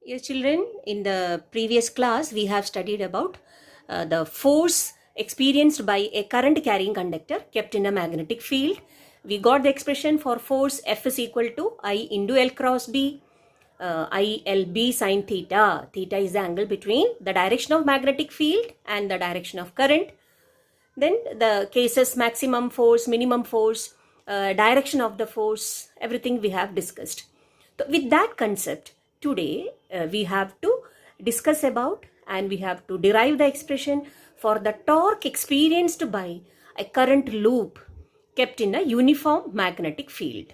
Yes, children, in the previous class, we have studied about the force experienced by a current carrying conductor kept in a magnetic field. We got the expression for force F is equal to I into L cross B, ILB sine theta. Theta is the angle between the direction of magnetic field and the direction of current. Then the cases maximum force, minimum force, direction of the force, everything we have discussed. So with that concept, today we have to discuss about and we have to derive the expression for the torque experienced by a current loop kept in a uniform magnetic field.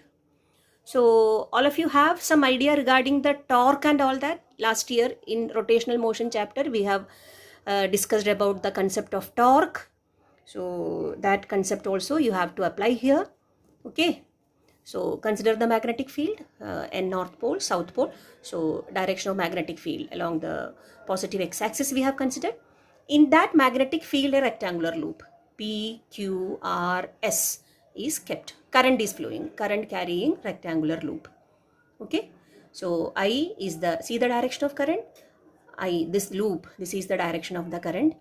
So all of you have some idea regarding the torque and all that. Last year in rotational motion chapter we have discussed about the concept of torque. So that concept also you have to apply here. Okay. So consider the magnetic field and north pole, south pole. So direction of magnetic field along the positive x-axis we have considered. In that magnetic field, a rectangular loop PQRS is kept. Current is flowing, current carrying rectangular loop. Okay. So I is the, see the direction of current? This loop, this is the direction of the current.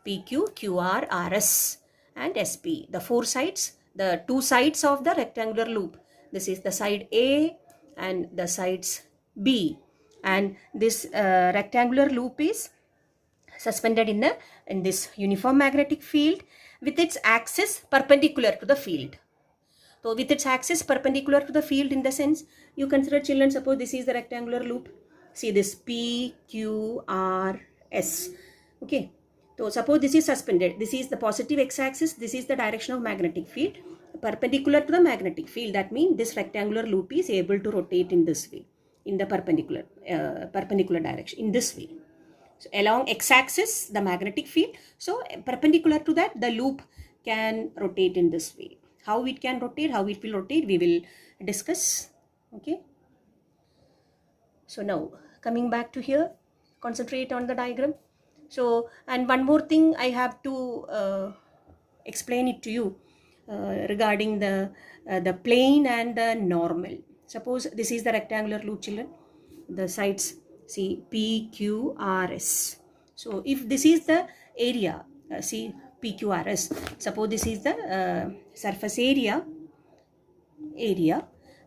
PQ, QR, RS and SP. The four sides, the two sides of the rectangular loop. This is the side A and the sides B. And this rectangular loop is suspended in this uniform magnetic field with its axis perpendicular to the field. So with its axis perpendicular to the field, in the sense, you consider, children, suppose this is the rectangular loop. See this PQRS. Okay. So suppose this is suspended. This is the positive x-axis. This is the direction of magnetic field. Perpendicular to the magnetic field. That means this rectangular loop is able to rotate in this way. In the perpendicular direction. In this way. So along x-axis, the magnetic field. So perpendicular to that, the loop can rotate in this way. How it can rotate, how it will rotate, we will discuss. Okay. So now coming back to here, concentrate on the diagram. So, and one more thing I have to explain it to you regarding the plane and the normal. Suppose this is the rectangular loop, children. The sides, see PQRS. So if this is the area, see PQRS. Suppose this is the surface area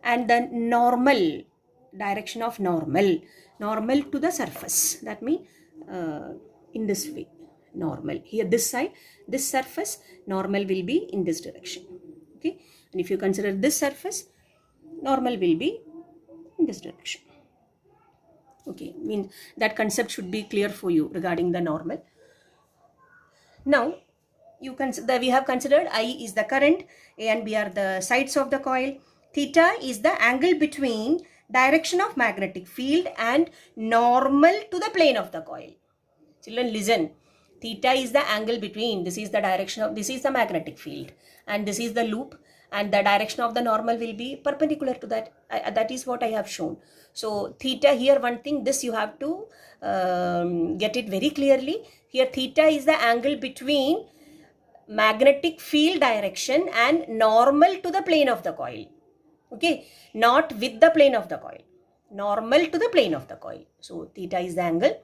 and the normal, direction of normal to the surface. That means in this way, normal. Here this side, this surface, normal will be in this direction. Okay. And if you consider this surface, normal will be in this direction. Okay. Means that concept should be clear for you regarding the normal. Now, we have considered I is the current, A and B are the sides of the coil. Theta is the angle between direction of magnetic field and normal to the plane of the coil. Children, listen. Theta is the angle between, this is the direction of, this is the magnetic field and this is the loop, and the direction of the normal will be perpendicular to that. That is what I have shown. So theta here, one thing, this you have to get it very clearly. Here theta is the angle between magnetic field direction and normal to the plane of the coil. Okay, not with the plane of the coil, normal to the plane of the coil. So theta is the angle.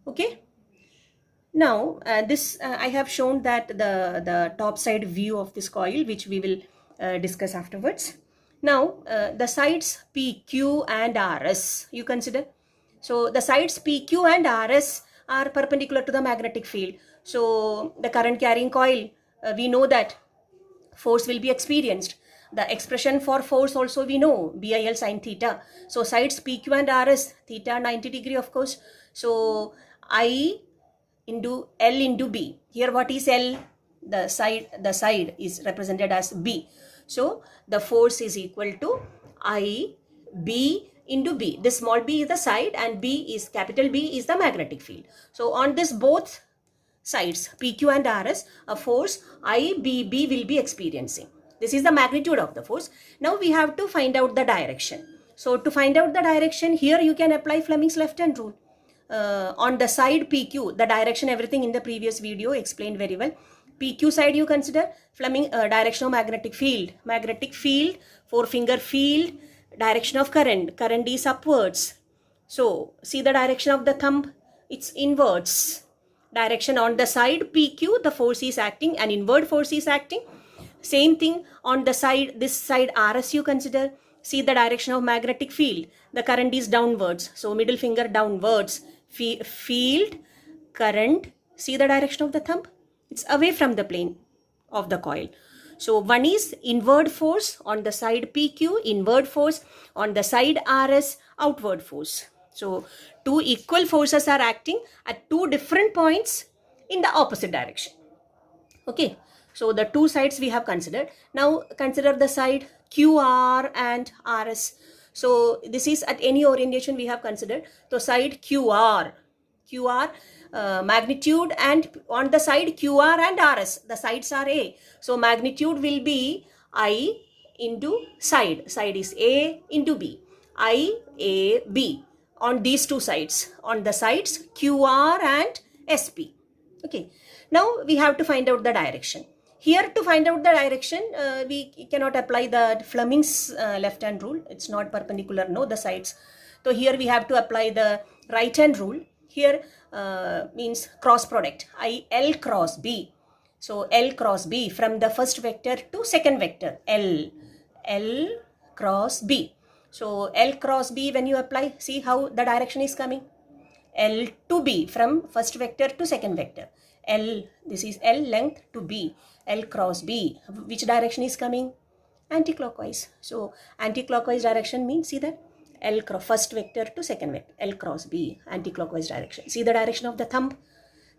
Okay. Now this I have shown that the top side view of this coil, which we will discuss afterwards. Now the sides PQ and RS you consider. So the sides PQ and RS are perpendicular to the magnetic field. So the current carrying coil, we know that force will be experienced. The expression for force also we know, BIL sine theta. So sides PQ and RS, theta 90 degree of course. So I into L into B. Here what is L? The side is represented as B. So the force is equal to I B into B. This small b is the side and B is, capital B is the magnetic field. So on this both sides PQ and RS, a force IBB will be experiencing. This is the magnitude of the force. Now we have to find out the direction. So to find out the direction, here you can apply Fleming's left hand rule. On the side PQ, the direction, everything in the previous video explained very well. PQ side you consider Fleming direction of magnetic field, four finger field, direction of current is upwards. So see the direction of the thumb, it's inwards. Direction on the side PQ, the force is acting, an inward force is acting. Same thing on the side, this side RS you consider. See the direction of magnetic field. The current is downwards. So middle finger downwards. Field, current. See the direction of the thumb? It's away from the plane of the coil. So one is inward force on the side PQ, inward force on the side RS, outward force. So two equal forces are acting at two different points in the opposite direction. Okay, so the two sides we have considered. Now consider the side QR and RS. So this is at any orientation we have considered. So side QR, magnitude, and on the side QR and RS, the sides are A. So magnitude will be I into side. Side is A into B. I, A, B on these two sides. On the sides QR and SP. Okay. Now we have to find out the direction. Here to find out the direction, we cannot apply the Fleming's left-hand rule. It's not perpendicular, no, the sides. So here we have to apply the right-hand rule. Here means cross product, L cross B. So L cross B from the first vector to second vector, L cross B. So L cross B, when you apply, see how the direction is coming. L to B from first vector to second vector. L, this is L length to B. L cross B. Which direction is coming? Anti-clockwise. So anti-clockwise direction means, see that? L cross first vector to second vector. L cross B, anti-clockwise direction. See the direction of the thumb?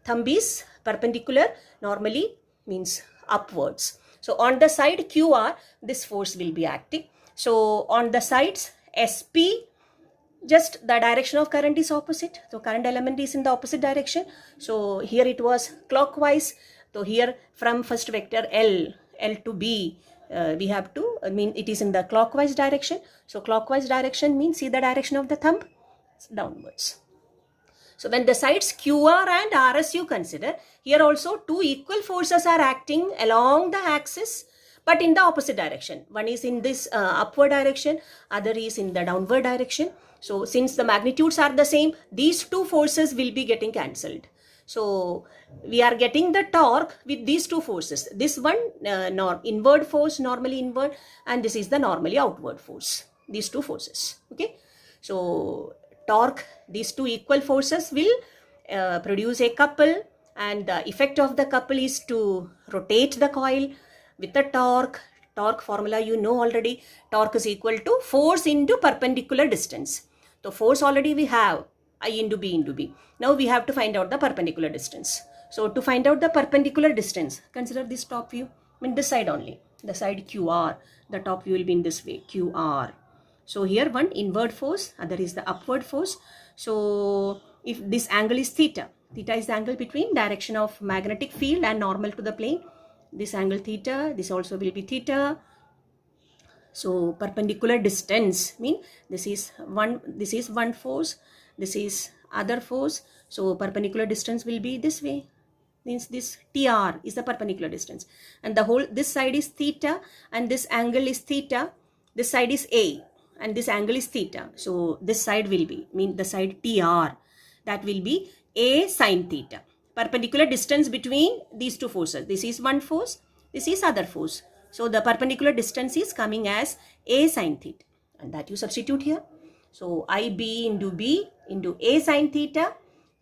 Thumb is perpendicular, normally means upwards. So on the side QR, this force will be acting. So on the sides SP, just the direction of current is opposite. So current element is in the opposite direction. So here it was clockwise. So here from first vector L to B, we have to, it is in the clockwise direction. So clockwise direction means, see the direction of the thumb? It's downwards. So when the sides QR and RS you consider, here also two equal forces are acting along the axis, but in the opposite direction. One is in this upward direction, other is in the downward direction. So since the magnitudes are the same, these two forces will be getting cancelled. So we are getting the torque with these two forces. This one inward force, normally inward, and this is the normally outward force. These two forces. Okay. So torque, these two equal forces will produce a couple, and the effect of the couple is to rotate the coil with the torque. Torque formula you know already. Torque is equal to force into perpendicular distance. So force already we have, I into B into B. Now we have to find out the perpendicular distance. So to find out the perpendicular distance, consider this top view. This side only. The side QR. The top view will be in this way, QR. So here one inward force, other is the upward force. So if this angle is theta, theta is the angle between direction of magnetic field and normal to the plane. This angle theta, this also will be theta. So perpendicular distance mean this is one force, this is other force. So perpendicular distance will be this way. Means this TR is the perpendicular distance, and the whole this side is theta and this angle is theta. This side is A and this angle is theta. So this side will be, the side TR, that will be A sine theta. Perpendicular distance between these two forces. This is one force, this is other force. So the perpendicular distance is coming as A sine theta, and that you substitute here. So IB into B into A sine theta,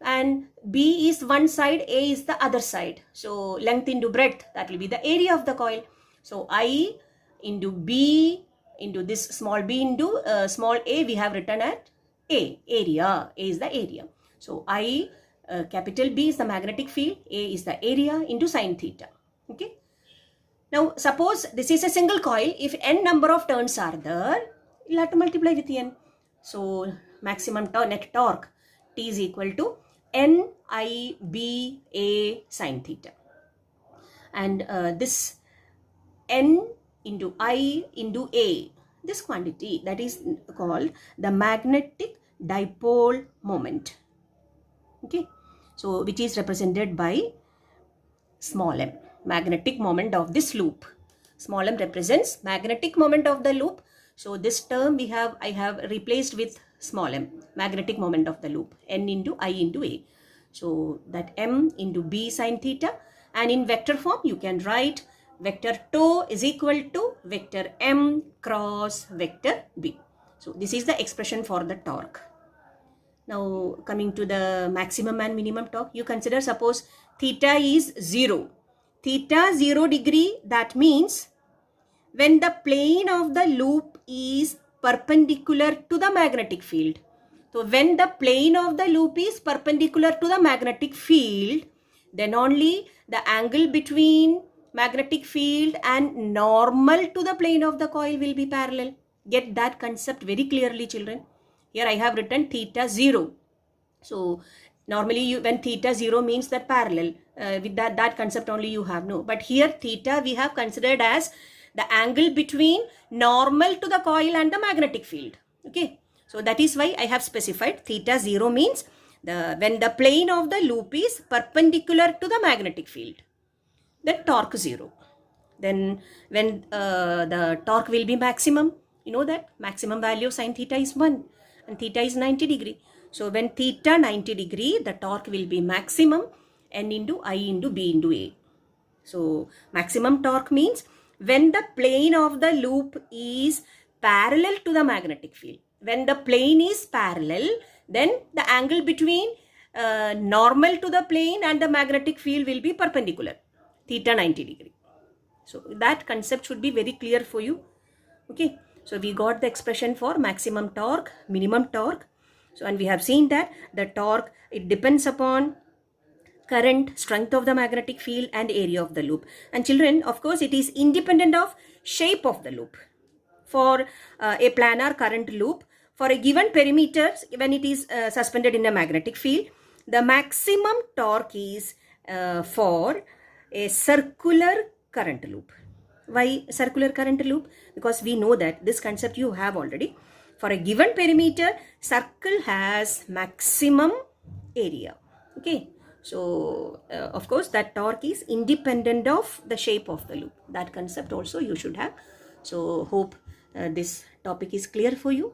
and B is one side, A is the other side. So length into breadth, that will be the area of the coil. So I into B into this small b into small a, we have written at A, area. A is the area. So I, capital B is the magnetic field, A is the area into sine theta. Okay. Now suppose this is a single coil. If n number of turns are there, you'll have to multiply with n. So maximum net torque T is equal to N I B A sine theta. And this N into I into A, this quantity, that is called the magnetic dipole moment. Okay. So which is represented by small m, magnetic moment of this loop. Small m represents magnetic moment of the loop. So this term I have replaced with small m, magnetic moment of the loop, n into I into a. So that m into b sine theta, and in vector form you can write vector tau is equal to vector m cross vector b. So this is the expression for the torque. Now coming to the maximum and minimum torque, you consider suppose theta is 0. Theta 0 degree, that means when the plane of the loop is perpendicular to the magnetic field. So when the plane of the loop is perpendicular to the magnetic field, then only the angle between magnetic field and normal to the plane of the coil will be parallel. Get that concept very clearly, children. Here I have written theta 0. So normally when theta 0 means that parallel, with that concept only you have no. But here theta we have considered as the angle between normal to the coil and the magnetic field. Okay. So that is why I have specified theta 0 means when the plane of the loop is perpendicular to the magnetic field. Then torque 0. Then when the torque will be maximum, you know that maximum value of sine theta is 1 and theta is 90 degree. So when theta 90 degree, the torque will be maximum n into I into b into a. So maximum torque means when the plane of the loop is parallel to the magnetic field. When the plane is parallel, then the angle between normal to the plane and the magnetic field will be perpendicular, theta 90 degree. So that concept should be very clear for you. Okay. So we got the expression for maximum torque, minimum torque. So and we have seen that the torque, it depends upon current, strength of the magnetic field and area of the loop. And children, of course, it is independent of shape of the loop. For a planar current loop, for a given perimeter, when it is suspended in a magnetic field, the maximum torque is for a circular current loop. Why circular current loop? Because we know that this concept you have already. For a given perimeter, circle has maximum area. Okay. So, of course, that torque is independent of the shape of the loop. That concept also you should have. So, hope this topic is clear for you.